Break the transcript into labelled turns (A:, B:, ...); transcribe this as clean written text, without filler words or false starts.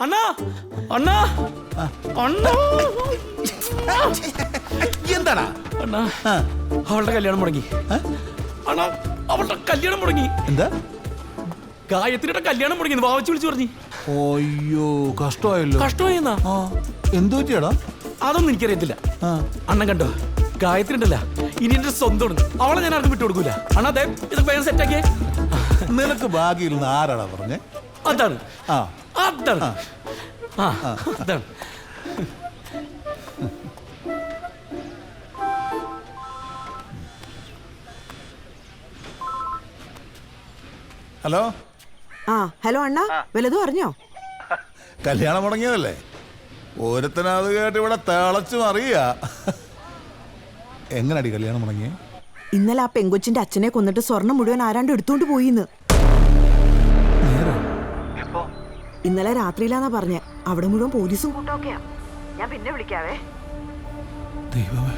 A: അണ്ണാ അണ്ണാ അണ്ണാ
B: എന്താടാ
A: അണ്ണാ അവളുടെ കല്യാണം മുടങ്ങി. അണ്ണാ അവളുടെ കല്യാണം മുടങ്ങി.
B: എന്താ?
A: ഗായത്രിയുടെ കല്യാണം മുടങ്ങി. വാവച്ചു വിളിച്ചു പറഞ്ഞു.
B: അയ്യോ കഷ്ടമായല്ലോ.
A: കഷ്ടമായെന്നാ?
B: എന്തു പറ്റിയാടാ?
A: അതൊന്നും എനിക്കറിയത്തില്ല. അണ്ണൻ കണ്ടോ, ഗായത്രി ഉണ്ടല്ല ഇനി എന്റെ സ്വന്തമാണ്. അവളെ ഞാൻ ആർക്കും വിട്ടുകൊടുക്കൂല. അണ്ണാ അതെ ഇത് വേഗം സെറ്റാക്കിയേ.
B: നിനക്ക് ബാക്കിയിൽ നിന്ന് ആരാടാ പറഞ്ഞേ?
A: അതാണ് അതാണ് അതാണ്.
B: ഹലോ.
C: ഹലോ അണ്ണാ, വല്ലതും അറിഞ്ഞോ?
B: കല്യാണം മുടങ്ങിയതല്ലേ? ഓരോരുത്തനത് കേട്ട് ഇവിടെ തിളച്ചു മറിയ. എങ്ങനെയാടി കല്യാണം മുടങ്ങിയ?
C: ഇന്നലെ ആ പെങ്കൊച്ചിന്റെ അച്ഛനെ കൊന്നിട്ട് സ്വർണം മുഴുവൻ ആരാണ്ട് എടുത്തോണ്ട് പോയിന്ന്. ഇന്നലെ രാത്രിയിലാന്നാ പറഞ്ഞേ. അവിടെ മുഴുവൻ പോലീസും കൂട്ടൊക്കെയാ. ഞാൻ പിന്നെ വിളിക്കാവേ.
B: ദൈവമേ.